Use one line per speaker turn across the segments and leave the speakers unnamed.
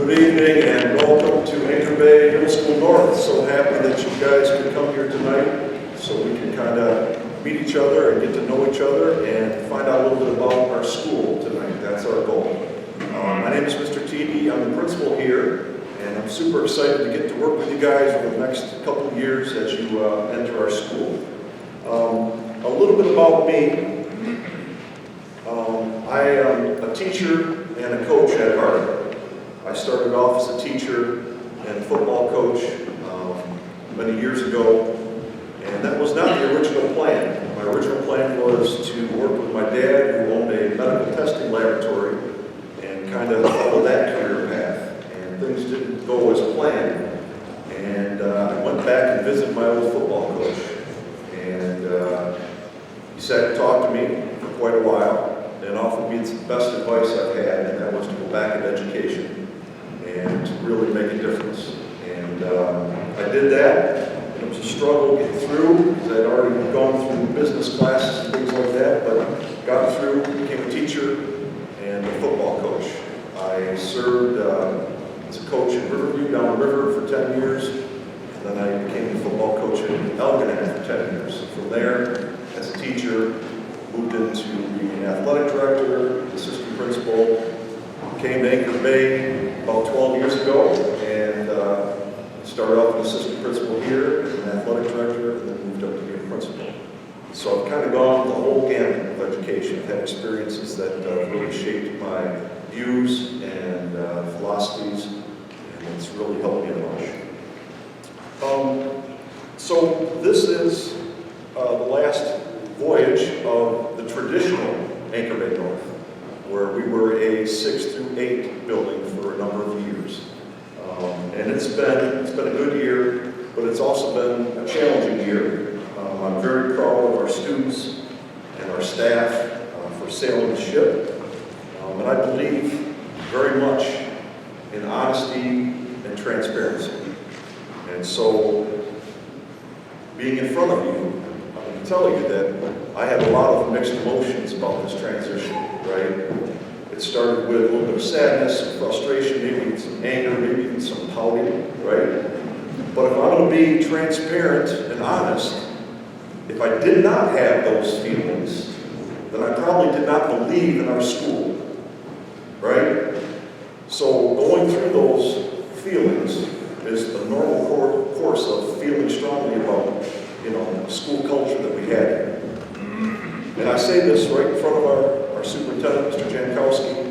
Good evening and welcome to Anchor Bay Middle School North. So happy that you guys could come here tonight so we can kind of meet each other and get to know each other and find out a little bit about our school tonight. That's our goal. My name is Mr. T.D. I'm the principal here, and I'm super excited to get to work with you guys over the next couple of years as you enter our school. A little bit about me. I am a teacher and a coach at heart. I started off as a teacher and football coach many years ago, and that was not the original plan. My original plan was to work with my dad, who owned a medical testing laboratory, and kind of follow that career path. And things didn't go as planned, and I went back and visited my old football coach, and he sat and talked to me for quite a while and offered me the best advice I've had, and that was to go back in education and to really make a difference. And I did that. It was a struggle to get through because I'd already gone through business classes and things like that, but got through, became a teacher and a football coach. I served as a coach in Riverview, down the river, for 10 years, and then I became a football coach in Elginak for 10 years. So from there, as a teacher, moved into being an athletic director, assistant principal, came to Anchor Bay about 12 years ago, and started off as assistant principal here, as an athletic director, and then moved up to be a principal. So I've kind of gone the whole gamut of education. I've had experiences that really shaped my views and philosophies, and it's really helped me a bunch. So this is the last voyage of the traditional Anchor Bay North, where we were a 6 through 8 building for a number of years. And it's been a good year, but it's also been a challenging year. I'm very proud of our students and our staff for sailing the ship. And I believe very much in honesty and transparency. And so, being in front of you, I can tell you that I have a lot of mixed emotions about this transition, right? It started with a little bit of sadness, some frustration, maybe some anger, maybe even some pouting, right? But if I'm going to be transparent and honest, if I did not have those feelings, then I probably did not believe in our school, right? So going through those feelings is the normal course of feeling strongly about, the school culture that we had here. And I say this right in front of our superintendent, Mr. Jankowski.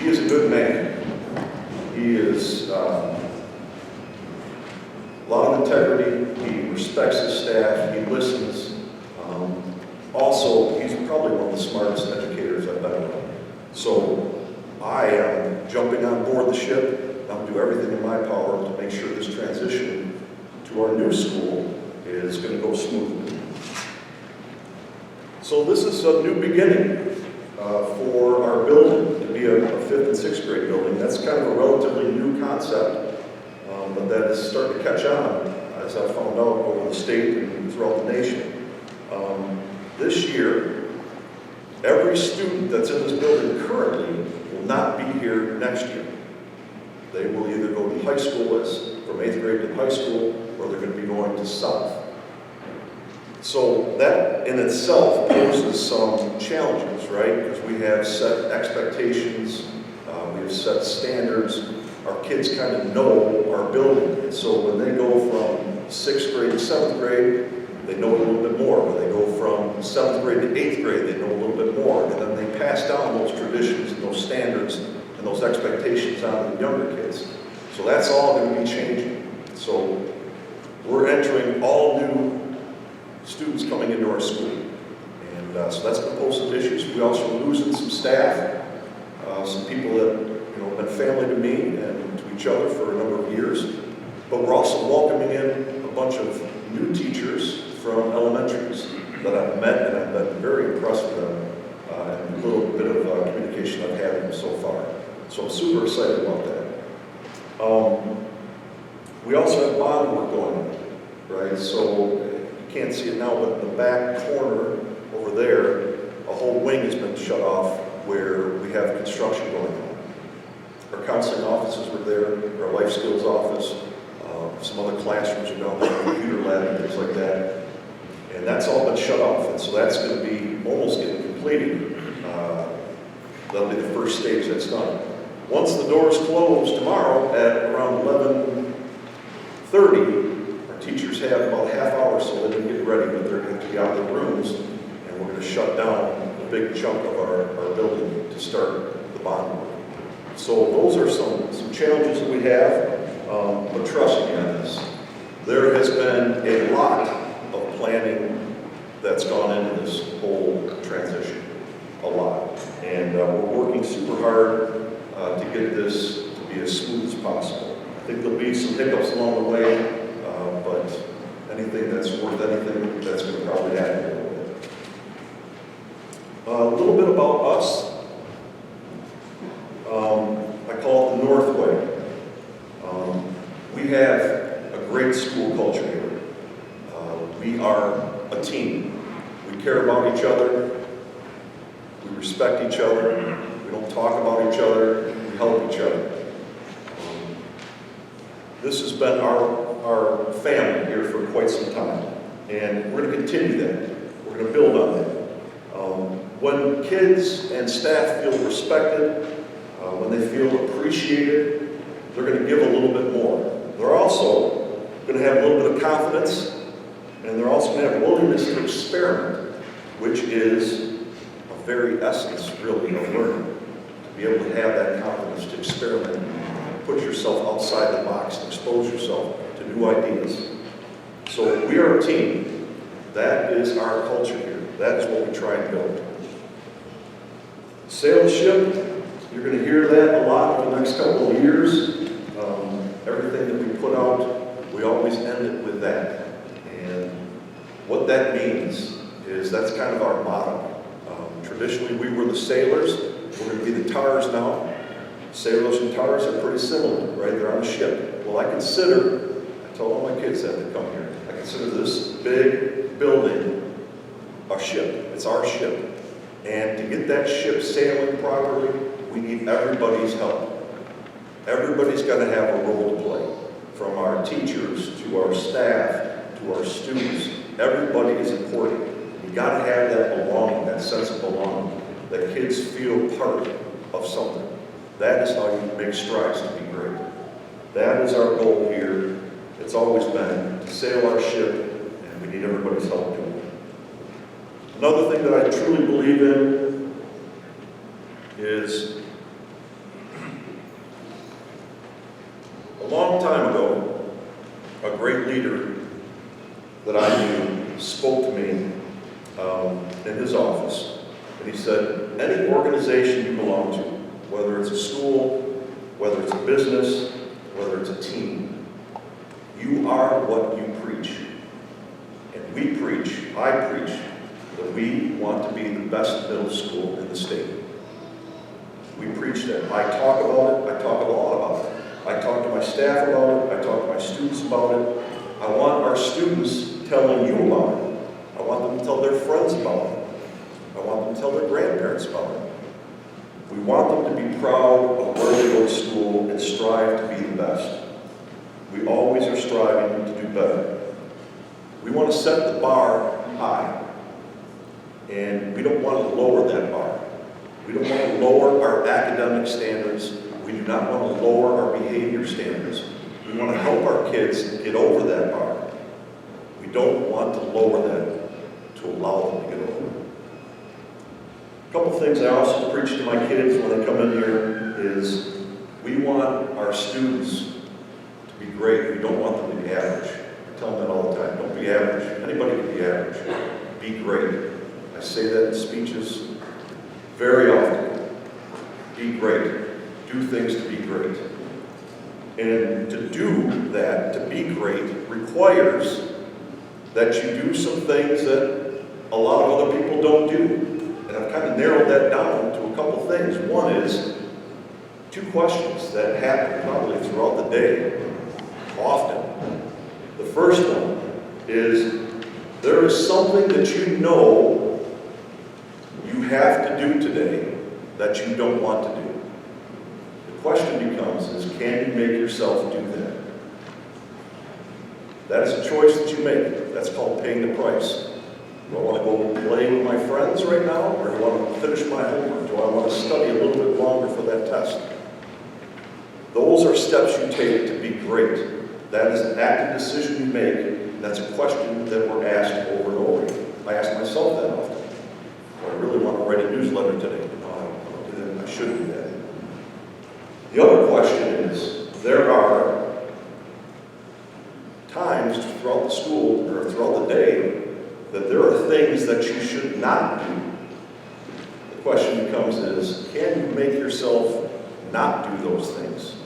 He is a good man. He is a lot of integrity. He respects his staff. He listens. Also, he's probably one of the smartest educators I've ever known. So I am jumping on board the ship. I'll do everything in my power to make sure this transition to our new school is going to go smoothly. So this is a new beginning for our building to be a 5th and 6th grade building. That's kind of a relatively new concept, but that is starting to catch on, as I found out over the state and throughout the nation. This year, every student that's in this building currently will not be here next year. They will either go to high school, from 8th grade to high school, or they're going to be going to South. So that in itself poses some challenges, right? Because we have set expectations, we have set standards. Our kids kind of know our building. And so when they go from 6th grade to 7th grade, they know a little bit more. When they go from 7th grade to 8th grade, they know a little bit more. And then they pass down those traditions and those standards and those expectations on to the younger kids. So that's all going to be changing. So we're entering all new students coming into our school. And so that's going to pose some issues. We also are losing some staff, some people that have been family to me and to each other for a number of years. But we're also welcoming in a bunch of new teachers from elementaries that I've met, and I've been very impressed with them and a little bit of communication I've had with them so far. So I'm super excited about that. We also have bond work going on, right? So you can't see it now, but in the back corner over there, a whole wing has been shut off where we have construction going on. Our counseling offices were there, our life skills office, some other classrooms are down there, computer lab and things like that. And that's all been shut off, and so that's going to be almost getting completed. That'll be the first stage that's done. Once the doors close tomorrow at around 11:30, our teachers have about a half hour so they can get ready, but they're going to be out of their rooms, and we're going to shut down a big chunk of our building to start the bond work. So those are some challenges that we have, but trust me on this. There has been a lot of planning that's gone into this whole transition, a lot. And we're working super hard to get this to be as smooth as possible. I think there'll be some hiccups along the way, but anything that's worth anything, that's going to probably happen a little bit. A little bit about us. I call it the North Way. We have a great school culture here. We are a team. We care about each other. We respect each other. We don't talk about each other. We help each other. This has been our family here for quite some time, and we're going to continue that. We're going to build on that. When kids and staff feel respected, when they feel appreciated, they're going to give a little bit more. They're also going to have a little bit of confidence, and they're also going to have willingness to experiment, which is a very essence, really, of learning. To be able to have that confidence to experiment, put yourself outside the box, and expose yourself to new ideas. So we are a team. That is our culture here. That is what we try and build. Salesship. You're going to hear that a lot over the next couple of years. Everything that we put out, we always end it with that. And what that means is that's kind of our motto. Traditionally, we were the sailors. We're going to be the tars now. Sailors and tars are pretty similar, right? They're on a ship. Well, I tell all my kids that come here, I consider this big building a ship. It's our ship. And to get that ship sailing properly, we need everybody's help. Everybody's got to have a role to play, from our teachers to our staff to our students. Everybody is important. You got to have that belonging, that sense of belonging, that kids feel part of something. That is how you make strides to be great. That is our goal here. It's always been to sail our ship, and we need everybody's help doing it. Another thing that I truly believe in is a long time ago, a great leader that I knew spoke to me in his office, and he said, any organization you belong to, whether it's a school, whether it's a business, whether it's a team, you are what you preach. And we preach, I preach, that we want to be the best middle school in the state. We preach that. I talk about it. I talk a lot about it. I talk to my staff about it. I talk to my students about it. I want our students telling you about it. I want them to tell their friends about it. I want them to tell their grandparents about it. We want them to be proud of where they go to school and strive to be the best. We always are striving to do better. We want to set the bar high. And we don't want to lower that bar. We don't want to lower our academic standards. We do not want to lower our behavior standards. We want to help our kids get over that bar. We don't want to lower that to allow them to get over it. A couple things I also preach to my kids when they come in here is we want our students to be great. We don't want them to be average. I tell them that all the time. Don't be average. Anybody can be average. Be great. I say that in speeches very often. Be great. Do things to be great. And to do that, to be great, requires that you do some things that a lot of other people don't do. And I've kind of narrowed that down to a couple things. One is 2 questions that happen probably throughout the day, often. The first one is, there is something that you know you have to do today that you don't want to do. The question becomes is, can you make yourself do that? That is a choice that you make. That's called paying the price. Do I want to go play with my friends right now, or do I want to finish my homework? Do I want to study a little bit longer for that test? Those are steps you take to be great. That is an active decision you make, and that's a question that we're asked over and over again. I ask myself that often. Do I really want to write a newsletter today? No, I don't do that. I should do that. The other question is, there are times throughout the school or throughout the day that there are things that you should not do. The question becomes is, can you make yourself not do those things?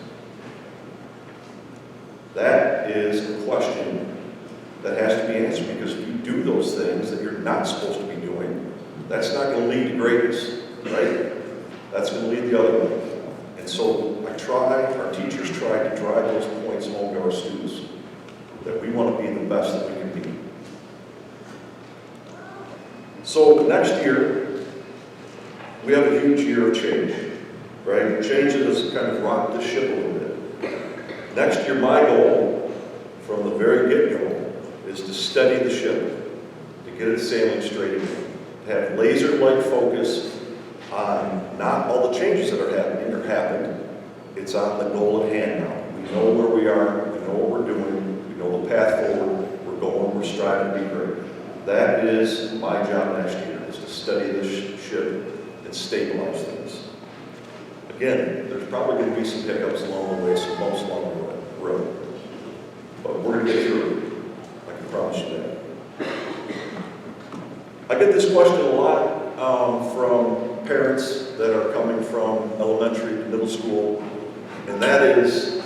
That is a question that has to be answered, because if you do those things that you're not supposed to be doing, that's not going to lead to greatness, right? That's going to lead the other way. And so our teachers try to drive those points home to our students, that we want to be the best that we can be. So next year, we have a huge year of change, right? Change has kind of rocked the ship a little bit. Next year, my goal from the very get-go is to steady the ship, to get it sailing straight again, to have laser-like focus on not all the changes that are happening or happened. It's on the goal at hand now. We know where we are, we know what we're doing, we know the path forward, we're going, we're striving to be great. That is my job next year, is to steady this ship and stabilize things. Again, there's probably going to be some hiccups along the way, some bumps along the road. But we're going to get through it. I can promise you that. I get this question a lot from parents that are coming from elementary to middle school, and that is,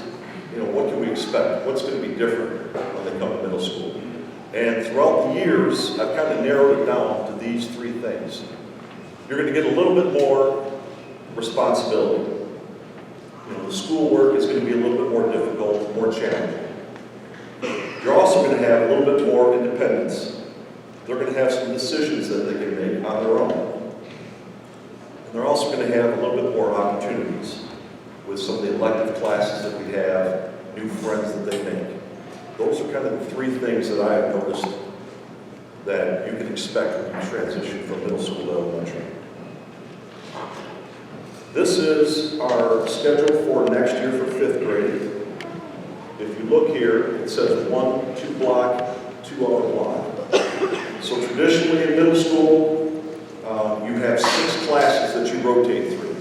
what can we expect? What's going to be different when they come to middle school? And throughout the years, I've kind of narrowed it down to these three things. You're going to get a little bit more responsibility. The schoolwork is going to be a little bit more difficult, more challenging. You're also going to have a little bit more independence. They're going to have some decisions that they can make on their own. And they're also going to have a little bit more opportunities with some of the elective classes that we have, new friends that they make. Those are kind of the three things that I have noticed that you can expect when you transition from middle school to elementary. This is our schedule for next year for 5th grade. If you look here, it says 1 2-block, 2-hour block. So traditionally in middle school, you have 6 classes that you rotate through.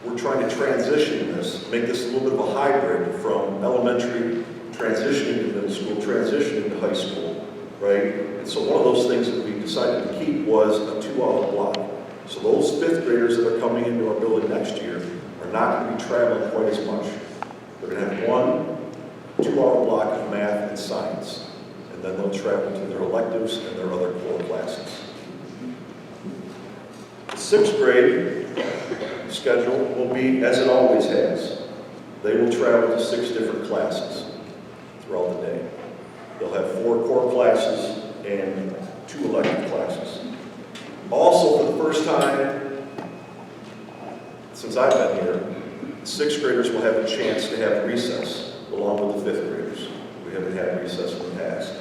We're trying to transition this, make this a little bit of a hybrid from elementary, transitioning to middle school, transitioning to high school, right? And so one of those things that we decided to keep was a 2-hour block. So those 5th graders that are coming into our building next year are not going to be traveling quite as much. They're going to have 1 2-hour block of math and science, and then they'll travel to their electives and their other core classes. The 6th grade schedule will be as it always has. They will travel to 6 different classes throughout the day. They'll have 4 core classes and 2 elective classes. Also, for the first time since I've been here, the 6th graders will have a chance to have recess along with the 5th graders. We haven't had recess in the past.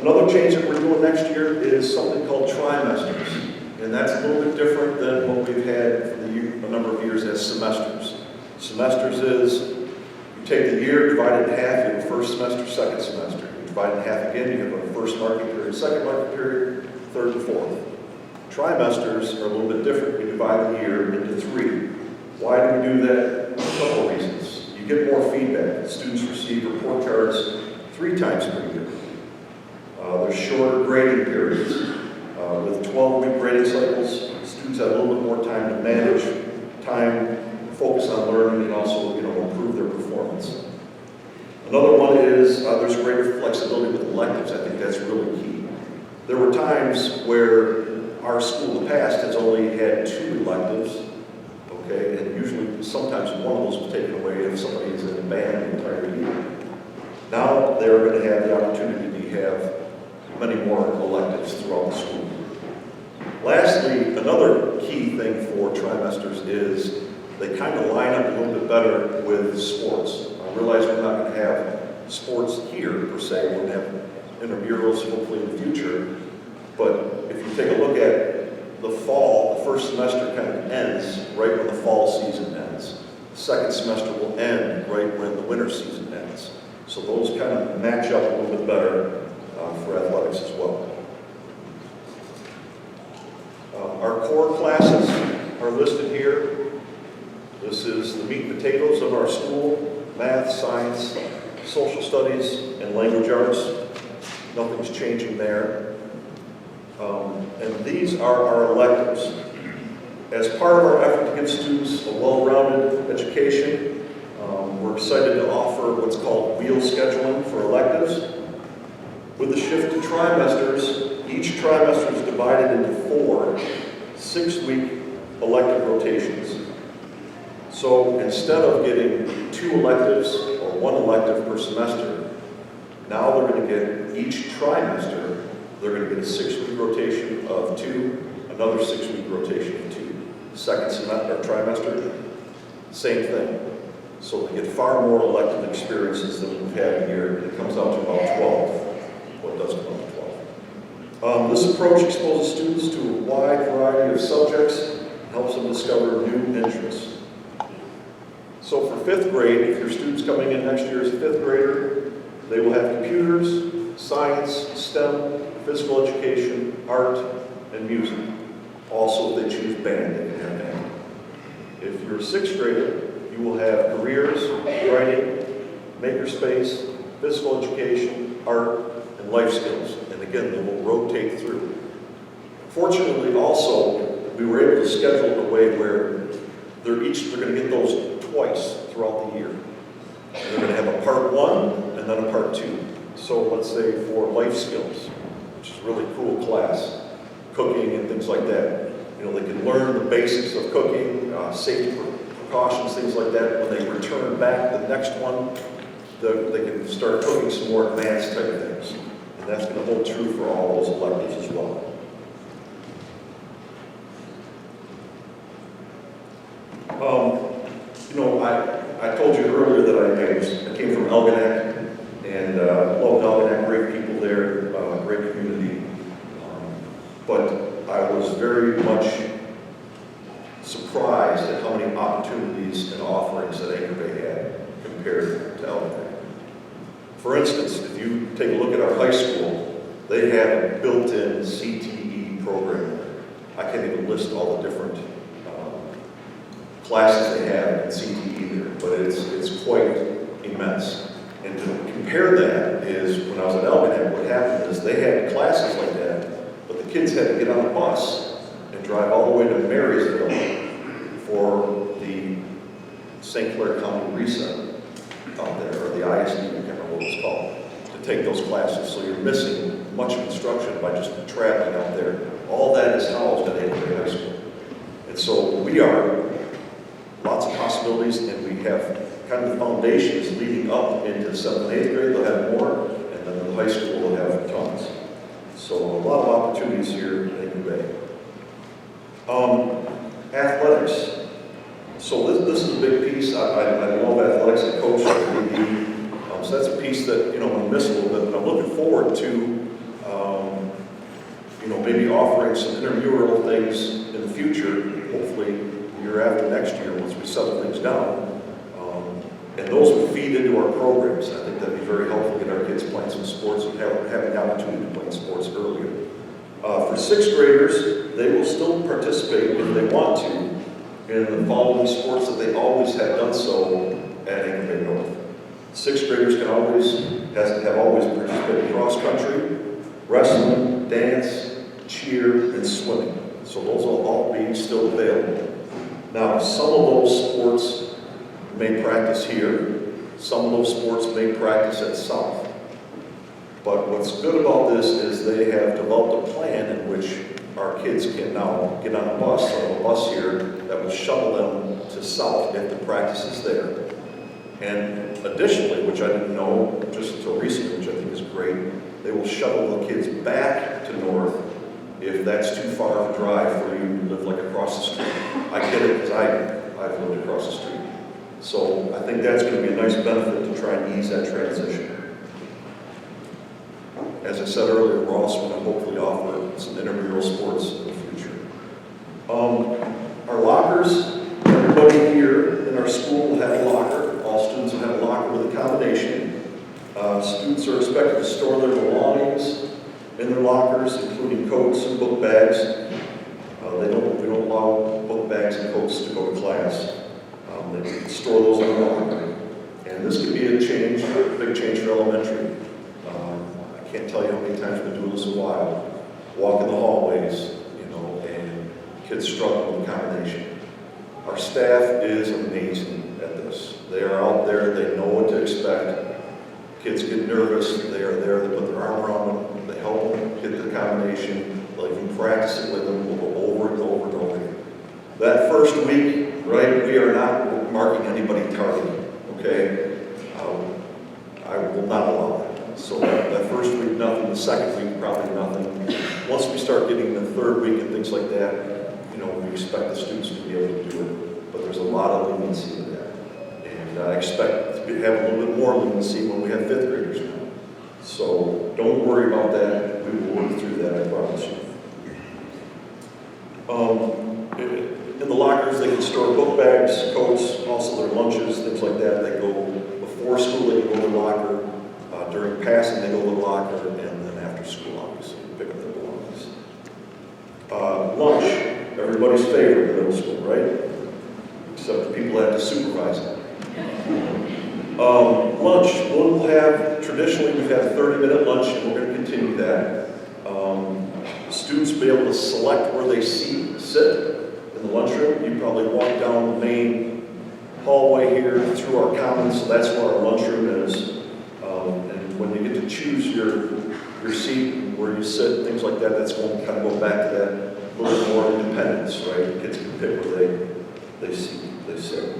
Another change that we're doing next year is something called trimesters. And that's a little bit different than what we've had for a number of years as semesters. Semesters is, you take the year, divide it in half, you have a first semester, second semester. You divide it in half again, you have a first marking period, second marking period, third and fourth. Trimesters are a little bit different. We divide the year into 3. Why do we do that? A couple of reasons. You get more feedback. Students receive report cards 3 times per year. There's shorter grading periods. With 12-week grading cycles, students have a little bit more time to manage, time to focus on learning, and also improve their performance. Another one is there's greater flexibility with electives. I think that's really key. There were times where our school in the past has only had 2 electives, okay, and usually sometimes one of those was taken away if somebody is in a band the entire year. Now they're going to have the opportunity to have many more electives throughout the school. Lastly, another key thing for trimesters is they kind of line up a little bit better with sports. I realize we're not going to have sports here per se. We're going to have intramurals hopefully in the future. But if you take a look at the fall, the first semester kind of ends right when the fall season ends. The second semester will end right when the winter season ends. So those kind of match up a little bit better for athletics as well. Our core classes are listed here. This is the meat and potatoes of our school: math, science, social studies, and language arts. Nothing's changing there. And these are our electives. As part of our effort to give students a well-rounded education, we're excited to offer what's called wheel scheduling for electives. With the shift to trimesters, each trimester is divided into 4 6-week elective rotations. So instead of getting 2 electives or 1 elective per semester, now they're going to get each trimester, they're going to get a 6-week rotation of 2, another 6-week rotation of 2. Second semester or trimester, same thing. So they get far more elective experiences than we've had here. It comes out to about 12. What does come out to 12? This approach exposes students to a wide variety of subjects and helps them discover new interests. So for 5th grade, if your student's coming in next year as a 5th grader, they will have computers, science, STEM, physical education, art, and music. Also, if they choose band, they can have band. If you're a 6th grader, you will have careers, writing, makerspace, physical education, art, and life skills. And again, they will rotate through. Fortunately, also, we were able to schedule it in a way where they're going to get those twice throughout the year. And they're going to have a part 1 and then a part 2. So let's say for life skills, which is a really cool class, cooking and things like that. You know, they can learn the basics of cooking, safety precautions, things like that. When they return back the next one, they can start cooking some more advanced type of things. And that's going to hold true for all those electives as well. You know, I told you earlier that I came from Algonac, and loved Algonac, great people there, great community. But I was very much surprised at how many opportunities and offerings that Anchor Bay had compared to Algonac. For instance, if you take a look at our high school, they have a built-in CTE program. I can't even list all the different classes they have in CTE there, but it's quite immense. And to compare that is, when I was at Algonac, what happened is they had classes like that, but the kids had to get on a bus and drive all the way to Marysville for the St. Clair County Reset out there, or the ISD, I can't remember what it's called, to take those classes. So you're missing much of instruction by just traveling out there. All that is housed at Anchor Bay High School. And so we are lots of possibilities, and we have kind of the foundations leading up into 7th and 8th grade. They'll have more, and then in the high school they'll have tons. So a lot of opportunities here at Anchor Bay. Athletics. So this is a big piece. I love athletics. I coach at AD. So that's a piece that, you know, we miss a little bit, but I'm looking forward to, you know, maybe offering some intramural things in the future, hopefully the year after next year once we settle things down. And those would feed into our programs. I think that'd be very helpful to get our kids playing some sports and having the opportunity to play sports earlier. For 6th graders, they will still participate if they want to in the following sports that they always have done so at Anchor Bay North. 6th graders have always participated in cross country, wrestling, dance, cheer, and swimming. So those will all be still available. Now, some of those sports may practice here. Some of those sports may practice at South. But what's good about this is they have developed a plan in which our kids can now get on a bus, or a bus here, that will shuttle them to South if the practice is there. And additionally, which I didn't know just until recently, which I think is great, they will shuttle the kids back to North if that's too far of a drive for you who live like across the street. I get it, because I've lived across the street. So I think that's going to be a nice benefit to try and ease that transition. As I said earlier, we're also going to hopefully offer some intramural sports in the future. Our lockers, everybody here in our school will have a locker. All students will have a locker with a combination. Students are expected to store their belongings in their lockers, including coats and book bags. We don't allow book bags and coats to go to class. They can store those in the locker. And this could be a change, a big change for elementary. I can't tell you how many times we've been doing this a while. Walk in the hallways, and kids struggle with the combination. Our staff is amazing at this. They are out there, they know what to expect. Kids get nervous, they are there, they put their arm around them, they help them get the combination, they'll even practice it with them, we'll go over and over and over again. That first week, right, we are not marking anybody targeted, okay? I will not allow that. So that first week, nothing. The second week, probably nothing. Once we start getting the third week and things like that, we expect the students to be able to do it. But there's a lot of leniency in that. And I expect to have a little bit more leniency when we have fifth graders now. So don't worry about that. We will work through that, I promise you. In the lockers, they can store book bags, coats, also their lunches, things like that. They go before school, they can go to the locker. During passing, they go to the locker, and then after school, obviously, pick up their belongings. Lunch, everybody's favorite in middle school, right? Except the people that have to supervise it. Lunch, traditionally we've had a 30-minute lunch, and we're going to continue that. Students will be able to select where they sit in the lunchroom. You probably walk down the main hallway here through our commons, so that's where our lunchroom is. And when you get to choose your seat, where you sit, things like that, that's going to kind of go back to that little bit more independence, right? Kids can pick where they sit.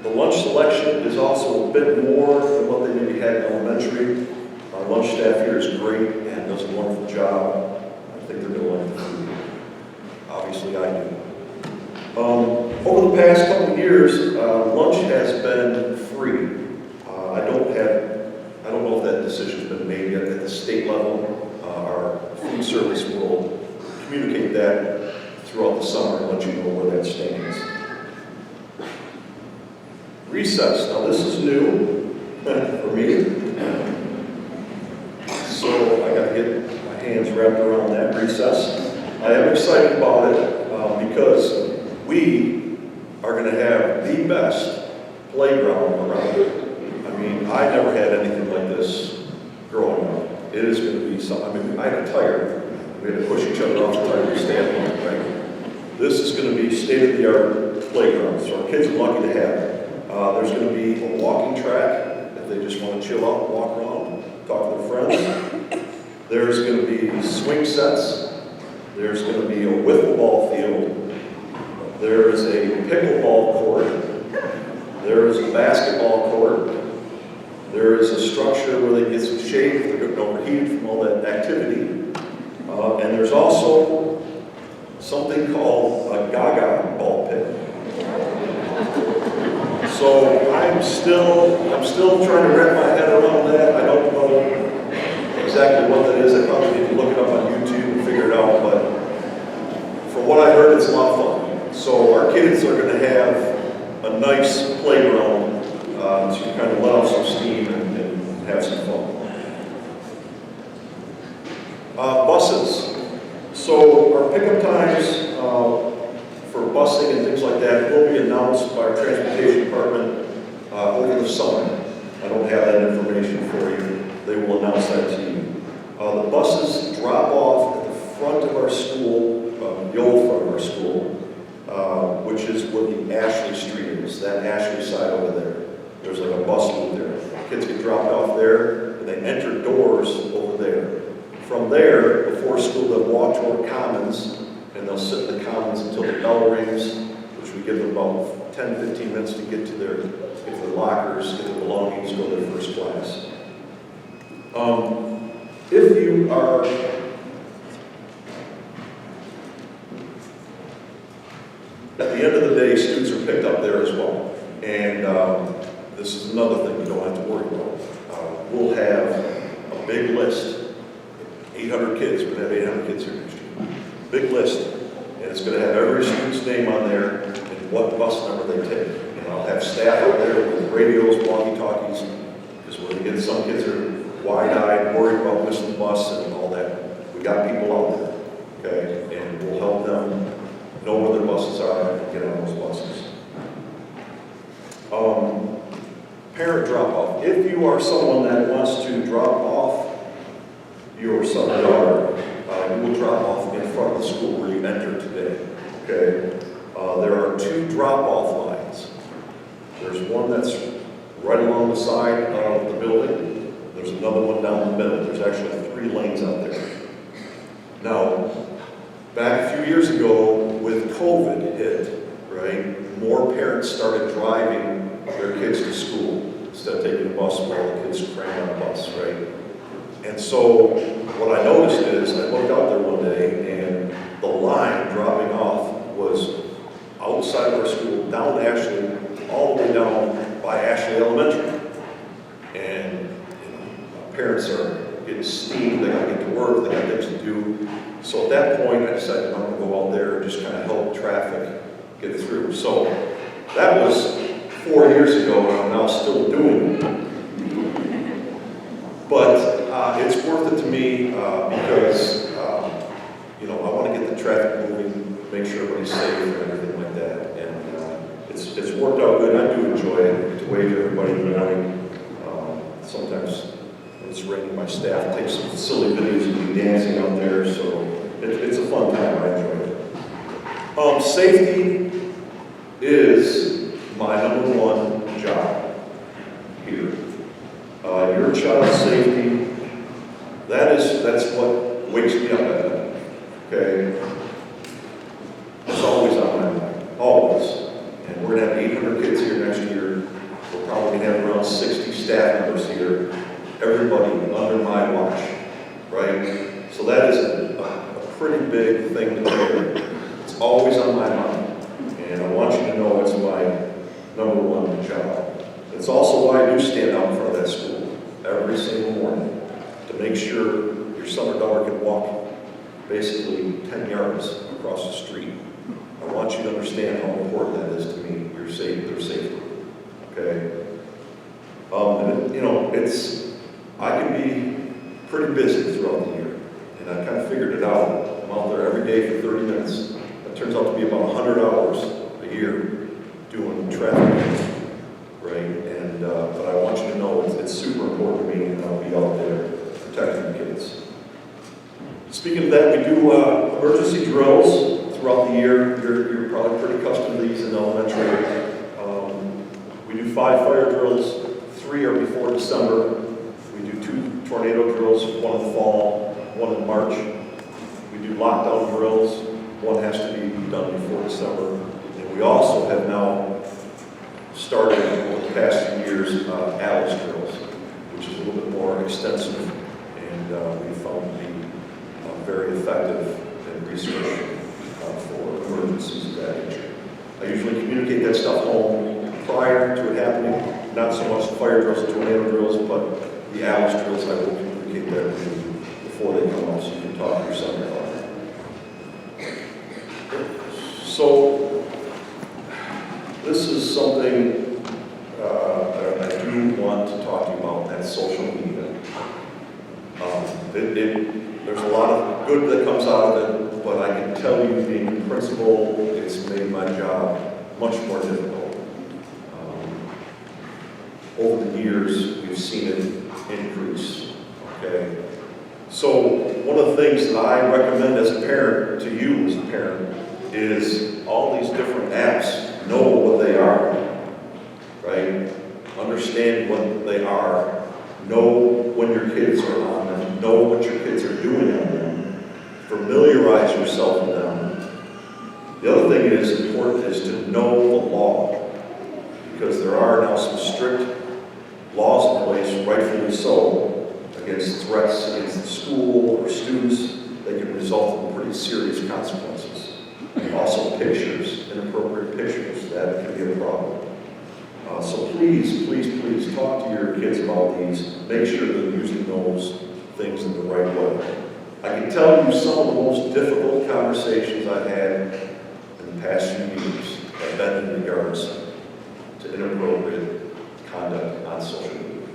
The lunch selection is also a bit more than what they maybe had in elementary. Our lunch staff here is great and does a wonderful job. I think they're going to like the food. Obviously, I do. Over the past couple of years, lunch has been free. I don't know if that decision's been made yet at the state level. Our food service will communicate that throughout the summer and let you know where that stands. Recess. Now this is new for me. So I got to get my hands wrapped around that recess. I am excited about it because we are going to have the best playground around it. I mean, I never had anything like this growing up. It is going to be something. I got tired. We had to push each other off the tire to stand on it, right? This is going to be state-of-the-art playground, so our kids are lucky to have it. There's going to be a walking track if they just want to chill out, walk around, talk to their friends. There's going to be swing sets. There's going to be a wiffle ball field. There is a pickleball court. There is a basketball court. There is a structure where they get some shade if they're getting overheated from all that activity. And there's also something called a Gaga ball pit. So I'm still trying to wrap my head around that. I don't know exactly what that is. I probably need to look it up on YouTube and figure it out. But from what I heard, it's a lot of fun. So our kids are going to have a nice playground to kind of let off some steam and have some fun. Buses. So our pickup times for busing and things like that will be announced by our transportation department over the summer. I don't have that information for you. They will announce that to you. The buses drop off at the front of our school, the old front of our school, which is where the Ashley Street is, that Ashley side over there. There's like a bus loop there. Kids get dropped off there, and they enter doors over there. From there, before school, they'll walk to our commons, and they'll sit in the commons until the bell rings, which we give them about 10, 15 minutes to get to their lockers, get their belongings, go to their first class. If you are the end of the day, students are picked up there as well. And this is another thing you don't have to worry about. We'll have a big list, 800 kids, we're going to have 800 kids here next year. Big list, and it's going to have every student's name on there and what bus number they take. And I'll have staff out there with radios, walkie-talkies, because we're going to get some kids that are wide-eyed, worried about missing the bus and all that. We got people out there, okay? And we'll help them know where their buses are and get on those buses. Parent drop-off. If you are someone that wants to drop off your son or daughter, you will drop off in front of the school where you enter today, okay? There are 2 drop-off lines. There's one that's right along the side of the building. There's another one down the middle. There's actually 3 lanes out there. Now, back a few years ago, with COVID hit, right, more parents started driving their kids to school instead of taking a bus while the kids cram on a bus, right? And so what I noticed is I looked out there one day and the line dropping off was outside of our school, down Ashley, all the way down by Ashley Elementary. And parents are getting steamed, they gotta get to work, they got things to do. So at that point I decided I'm gonna go out there and just kind of help traffic get through. So that was 4 years ago, and I'm now still doing it. But it's worth it to me because, I want to get the traffic moving, make sure everybody's safe and everything like that. And it's worked out good. I do enjoy it. To wave to everybody in the morning. Sometimes when it's raining, my staff takes some silly videos of me dancing out there, so it's a fun time. I enjoy it. Safety is my #1 job here. Your child's safety, that's what wakes me up at night, okay? It's always on my mind, always. And we're gonna have 800 kids here next year. We're probably gonna have around 60 staff members here, everybody under my watch, right? So that is a pretty big thing to do. It's always on my mind. And I want you to know it's my #1 job. It's also why I do stand out in front of that school every single morning to make sure your son or daughter can walk basically 10 yards across the street. I want you to understand how important that is to me, their safety, okay? I can be pretty busy throughout the year, and I kind of figured it out. I'm out there every day for 30 minutes. That turns out to be about 100 hours a year doing traffic, right? And but I want you to know it's super important to me, and I'll be out there protecting the kids. Speaking of that, we do emergency drills throughout the year. You're probably pretty accustomed to these in elementary. We do 5 fire drills. 3 are before December. We do 2 tornado drills, 1 in the fall, 1 in March. We do lockdown drills. 1 has to be done before December. And we also have now started over the past few years ALICE drills, which is a little bit more extensive, and we found to be very effective and research for emergencies of that nature. I usually communicate that stuff home prior to it happening, not so much the fire drills and tornado drills, but the ALICE drills I will communicate that to you before they come out so you can talk to your son about it. So, this is something that I do want to talk to you about, and that's social media. There's a lot of good that comes out of it, but I can tell you, being a principal, it's made my job much more difficult. Over the years, we've seen it increase, okay? So one of the things that I recommend as a parent, to you as a parent, is all these different apps, know what they are, right? Understand what they are. Know when your kids are on them. Know what your kids are doing on them. Familiarize yourself with them. The other thing that is important is to know the law, because there are now some strict laws in place, rightfully so, against threats against the school or students that can result in pretty serious consequences. And also pictures, inappropriate pictures, that can be a problem. So please, please, please talk to your kids about these. Make sure they're using those things in the right way. I can tell you some of the most difficult conversations I've had in the past few years have been in regards to inappropriate conduct on social media.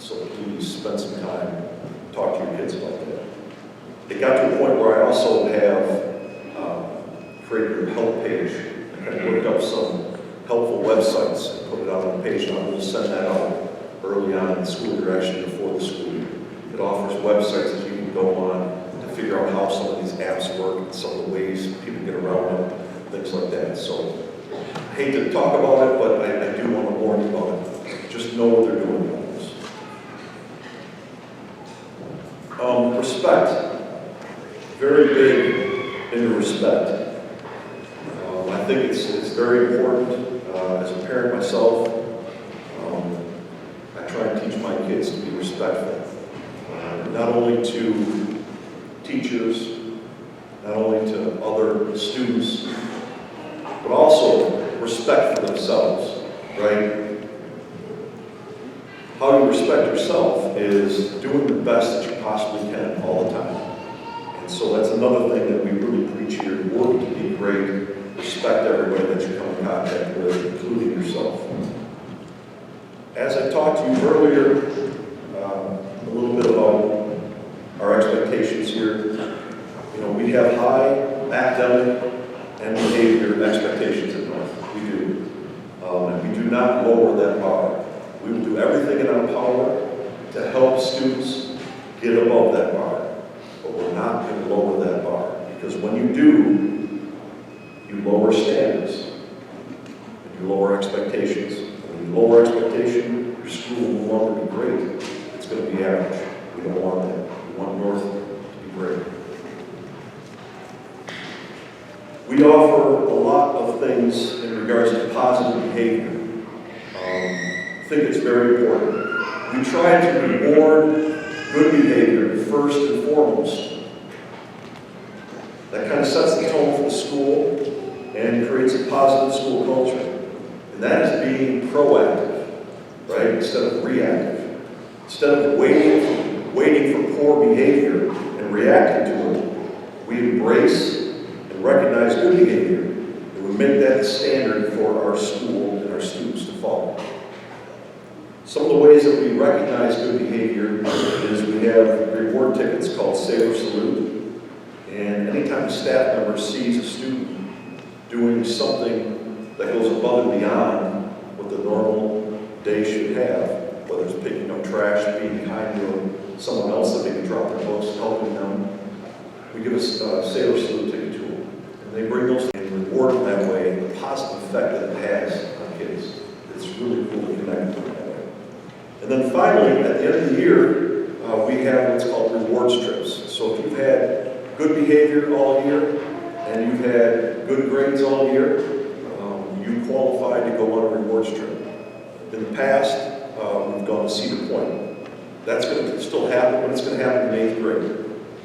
So please spend some time, talk to your kids about that. It got to a point where I also have created a help page. I kind of looked up some helpful websites and put it out on the page, and I'm going to send that out early on in the school year, actually before the school year. It offers websites that you can go on to figure out how some of these apps work and some of the ways people get around them, things like that. So I hate to talk about it, but I do want to warn you about it. Just know what they're doing about this. Respect. Very big into respect. I think it's very important. As a parent myself, I try and teach my kids to be respectful. Not only to teachers, not only to other students, but also respect for themselves, right? How you respect yourself is doing the best that you possibly can all the time. And so that's another thing that we really preach here. Work to be great. Respect everybody that you come in contact with, including yourself. As I talked to you earlier, a little bit about our expectations here. You know, we have high academic and behavior expectations at North. We do. And we do not lower that bar. We will do everything in our power to help students get above that bar. But we're not going to lower that bar. Because when you do, you lower standards, and you lower expectations. When you lower expectation, your school will no longer be great. It's going to be average. We don't want that. We want North to be great. We offer a lot of things in regards to positive behavior. I think it's very important. We try to reward good behavior first and foremost. That kind of sets the tone for the school and creates a positive school culture. And that is being proactive, right, instead of reactive. Instead of waiting for poor behavior and reacting to it, we embrace and recognize good behavior, and we make that the standard for our school and our students to follow. Some of the ways that we recognize good behavior is we have reward tickets called Sailor Salute. And anytime a staff member sees a student doing something that goes above and beyond what the normal day should have, whether it's picking up trash, being kind to someone else that maybe dropped their books, helping them, we give a Sailor Salute ticket to them. And they bring those and reward them that way, the positive effect that it has on kids. It's really cool to connect with them that way. And then finally, at the end of the year, we have what's called rewards trips. So if you've had good behavior all year, and you've had good grades all year, you qualify to go on a rewards trip. In the past, we've gone to Cedar Point. That's going to still happen, but it's going to happen in 8th grade,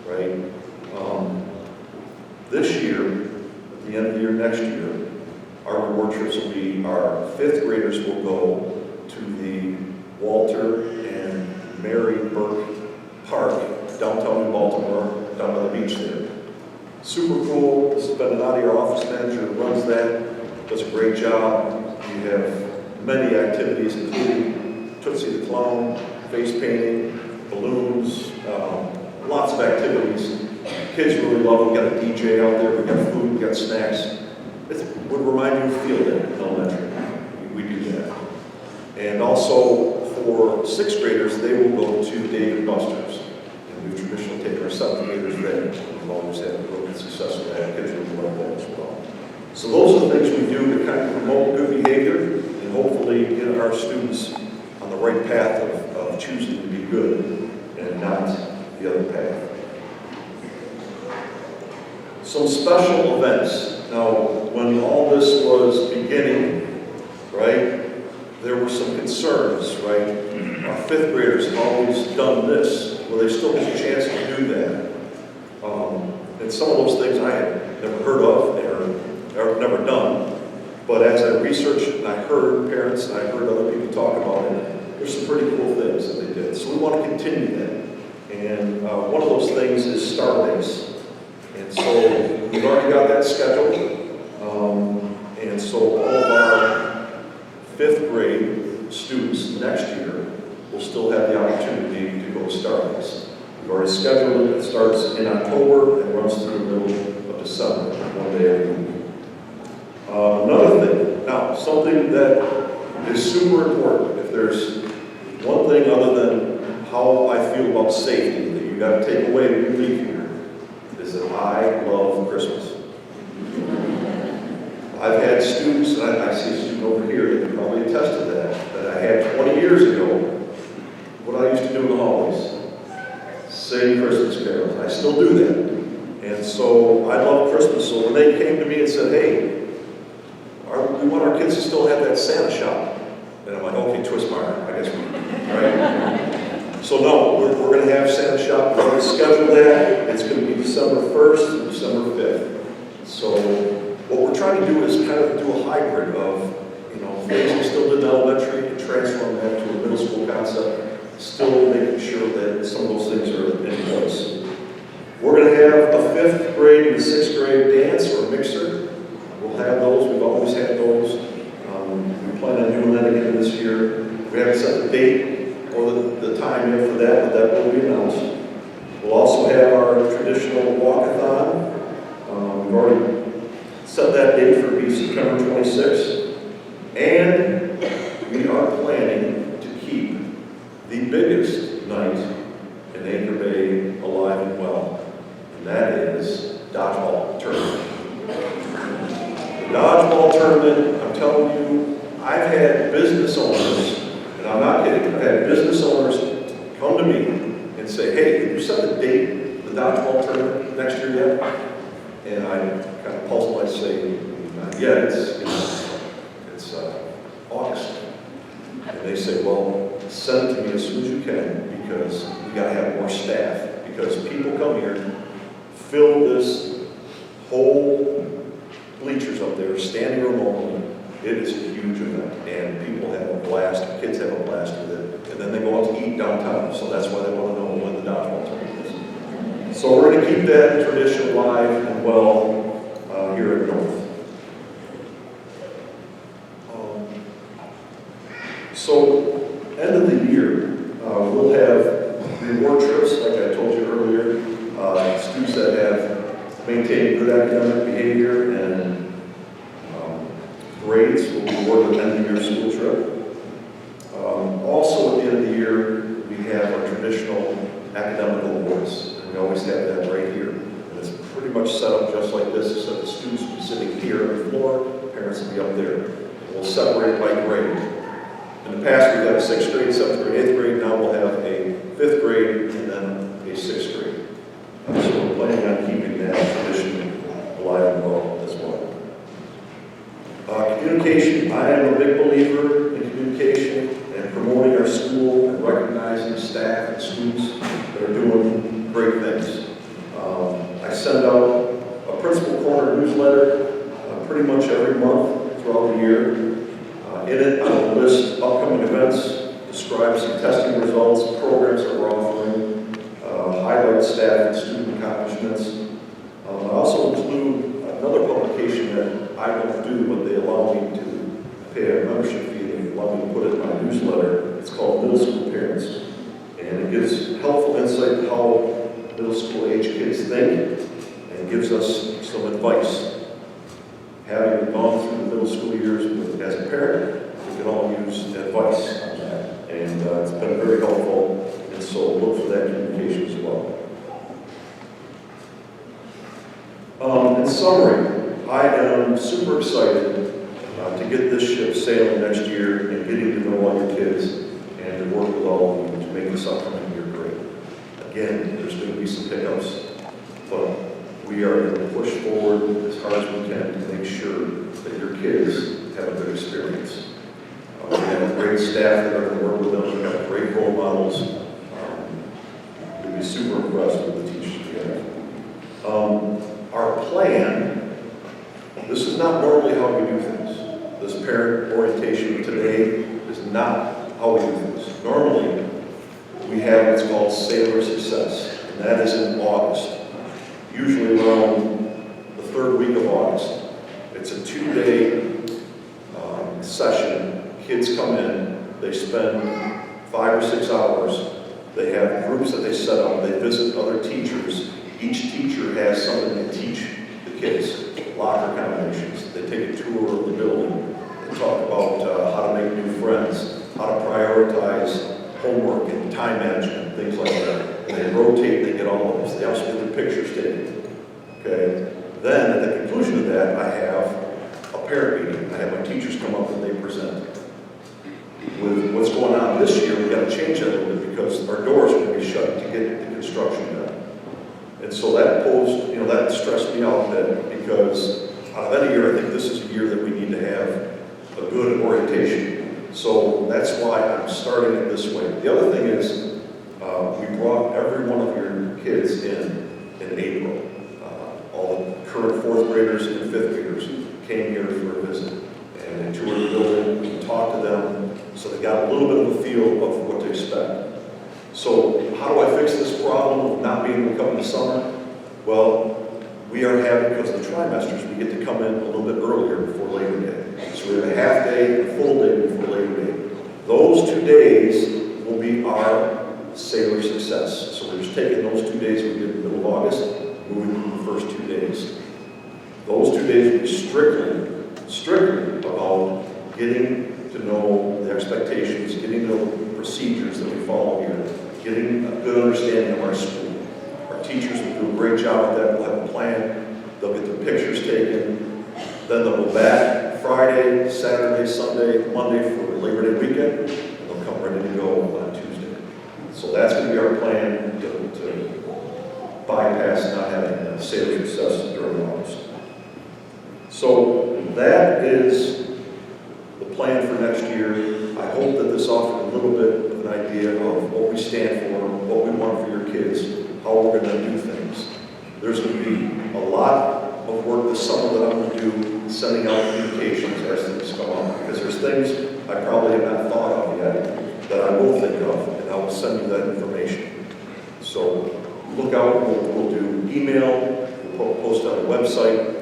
right? This year, at the end of the year, next year, our reward trips will be, our 5th graders will go to the Walter and Mary Burke Park, downtown in Baltimore, down by the beach there. Super cool. This has been an out of your office manager who runs that, does a great job. We have many activities, including Tootsie the Clown, face painting, balloons, lots of activities. Kids really love it. We got a DJ out there, we got food, we got snacks. It would remind you of field day in elementary. We do that. And also for 6th graders, they will go to Dave & Buster's. And we've traditionally taken our 7th graders there. We've always had real good success with that. Kids really love that as well. So those are the things we do to kind of promote good behavior and hopefully get our students on the right path of choosing to be good and not the other path. Some special events. Now, when all this was beginning, right, there were some concerns, right? Our 5th graders have always done this. Well, they still get a chance to do that. And some of those things I had never heard of, never done. But as I researched and I heard parents and I heard other people talk about it, there's some pretty cool things that they did. So we want to continue that. And one of those things is Star Days. And so we've already got that scheduled. And so all of our 5th grade students next year will still have the opportunity to go to Star Days. We've already scheduled it. It starts in October and runs through the middle of December, one day every week. Another thing, now, something that is super important, if there's one thing other than how I feel about safety that you got to take away when you leave here, is that I love Christmas. I've had students, and I see a student over here that can probably attest to that I had 20 years ago, what I used to do in the holidays, sing Christmas carols. I still do that. And so I love Christmas. So when they came to me and said, hey, we want our kids to still have that Santa shop. And I'm like, okay, twist my arm, I guess we, right? So no, we're going to have Santa shop. We're going to schedule that. It's going to be December 1st and December 5th. So what we're trying to do is kind of do a hybrid of, things we still did in elementary and transform that to a middle school concept, still making sure that some of those things are in place. We're going to have a 5th grade and a 6th grade dance or mixer. We'll have those. We've always had those. We plan on doing that again this year. We haven't set the date or the time yet for that, but that will be announced. We'll also have our traditional walkathon. We've already set that date for September 26th. And we are planning to keep the biggest night in Anchor Bay alive and well. And that is dodgeball tournament. The dodgeball tournament, I'm telling you, I've had business owners, and I'm not kidding, I've had business owners come to me and say, hey, did you set the date for the dodgeball tournament next year yet? And I kind of puzzle, I say, not yet, it's August. And they say, well, send it to me as soon as you can, because we got to have more staff. Because people come here, fill this whole bleachers up there, standing room only. It is a huge event, and people have a blast, kids have a blast with it. And then they go out to eat downtown, so that's why they want to know when the dodgeball tournament is. So we're going to keep that tradition alive and well here at North. So, end of the year, we'll have reward trips, like I told you earlier. Students that have maintained good academic behavior and grades will be awarded an end-of-year school trip. Also, at the end of the year, we have our traditional academic awards. And we always have that right here. And it's pretty much set up just like this, except the students will be sitting here on the floor, parents will be up there. We'll separate by grade. In the past, we've had a 6th grade, 7th grade, 8th grade. Now we'll have a 5th grade and then a 6th grade. So we're planning on keeping that tradition alive and well as well. Communication. I am a big believer in communication and promoting our school and recognizing staff and students that are doing great things. I send out a Principal Corner newsletter pretty much every month throughout the year. In it, I will list upcoming events, describe some testing results, programs that we're offering, highlight staff and student accomplishments. I also include another publication that I don't do, but they allow me to pay a membership fee. They allow me to put it in my newsletter. It's called Middle School Parents. And it gives helpful insight into how middle school age kids think and gives us some advice. Having gone through the middle school years as a parent, we can all use advice on that. And it's been very helpful, and so look for that communication as well. In summary, I am super excited to get this ship sailing next year and getting to know all your kids and to work with all of you to make this upcoming year great. Again, there's going to be some hiccups, but we are going to push forward as hard as we can to make sure that your kids have a good experience. We have great staff that are going to work with them. We have great role models. You'll be super impressed with the teachers together. Our plan This is not normally how we do things. This parent orientation today is not how we do things. Normally, we have what's called Sailor Success, and that is in August. Usually around the third week of August. It's a 2-day session. Kids come in, they spend 5 or 6 hours. They have groups that they set up. They visit other teachers. Each teacher has something they teach the kids. Locker combinations. They take a tour of the building. They talk about how to make new friends, how to prioritize homework and time management, things like that. And they rotate, they get all of this. They also get their pictures taken. Okay? Then, at the conclusion of that, I have a parent meeting. I have my teachers come up and they present. With what's going on this year, we've got to change that a little bit because our doors are going to be shut to get the construction done. And so that posed, that stressed me out a bit because out of any year, I think this is a year that we need to have a good orientation. So that's why I'm starting it this way. The other thing is, we brought every one of your kids in April. All the current 4th graders and 5th graders came here for a visit. And they toured the building, we talked to them, so they got a little bit of a feel of what to expect. So how do I fix this problem of not being able to come in the summer? Well, we are having, because of the trimesters, we get to come in a little bit earlier before Labor Day. So we have a half day, a full day before Labor Day. Those 2 days will be our Sailor Success. So we're just taking those 2 days we did in the middle of August, moving to the first 2 days. Those 2 days will be strictly about getting to know the expectations, getting to know the procedures that we follow here, getting a good understanding of our school. Our teachers will do a great job at that. We'll have a plan. They'll get their pictures taken. Then they'll go back Friday, Saturday, Sunday, Monday for Labor Day weekend, and they'll come ready to go on Tuesday. So that's going to be our plan to bypass not having Sailor Success during August. So that is the plan for next year. I hope that this offered a little bit of an idea of what we stand for, what we want for your kids, how we're going to do things. There's going to be a lot of work this summer that I'm going to do sending out communications as things come up, because there's things I probably have not thought of yet that I will think of, and I will send you that information. So look out. We'll do email, we'll post on the website.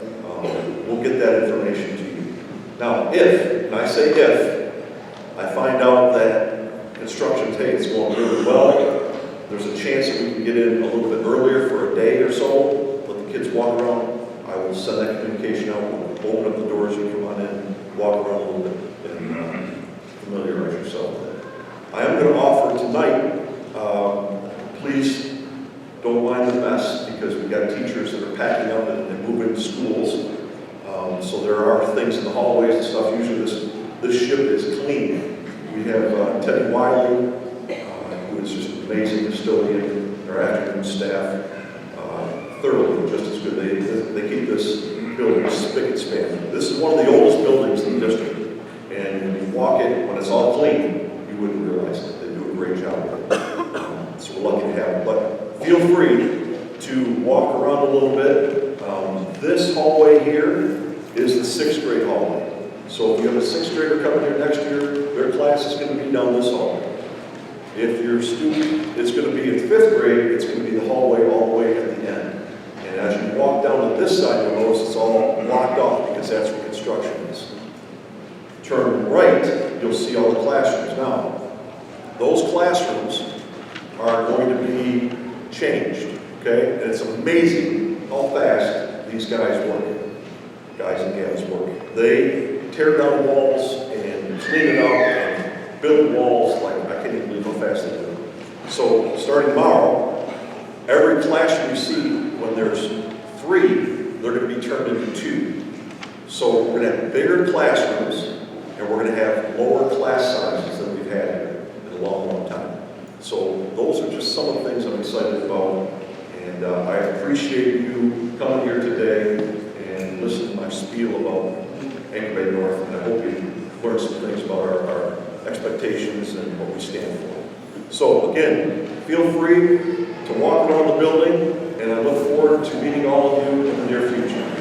We'll get that information to you. Now, and I say if, I find out that construction is going really well, there's a chance that we can get in a little bit earlier for a day or so, let the kids walk around. I will send that communication out, we'll open up the doors, you come on in, walk around a little bit, and familiarize yourself with it. I am going to offer tonight, please don't mind the mess, because we've got teachers that are packing up and moving to schools. So there are things in the hallways and stuff. Usually this ship is clean. We have Teddy Wiley, who is just an amazing custodian, our afternoon staff, thoroughly just as good. They keep this building spick and span. This is one of the oldest buildings in the district. And when you walk in, when it's all clean, you wouldn't realize it. They do a great job with it. So we're lucky to have it. But feel free to walk around a little bit. This hallway here is the 6th grade hallway. So if you have a 6th grader coming here next year, their class is going to be down this hallway. If your student is going to be in 5th grade, it's going to be the hallway all the way at the end. And as you walk down to this side, you'll notice it's all blocked off because that's where construction is. Turn right, you'll see all the classrooms. Now, those classrooms are going to be changed, okay? And it's amazing how fast these guys work. Guys and gals work. They tear down walls and clean it up and build walls like I can't even believe how fast they do it. So starting tomorrow, every classroom you see, when there's 3, they're going to be turned into 2. So we're going to have bigger classrooms, and we're going to have lower class sizes than we've had here in a long, long time. So those are just some of the things I'm excited about, and I appreciate you coming here today and listening to my spiel about Anchor Bay North, and I hope you learned some things about our expectations and what we stand for. So again, feel free to walk around the building, and I look forward to meeting all of you in the near future.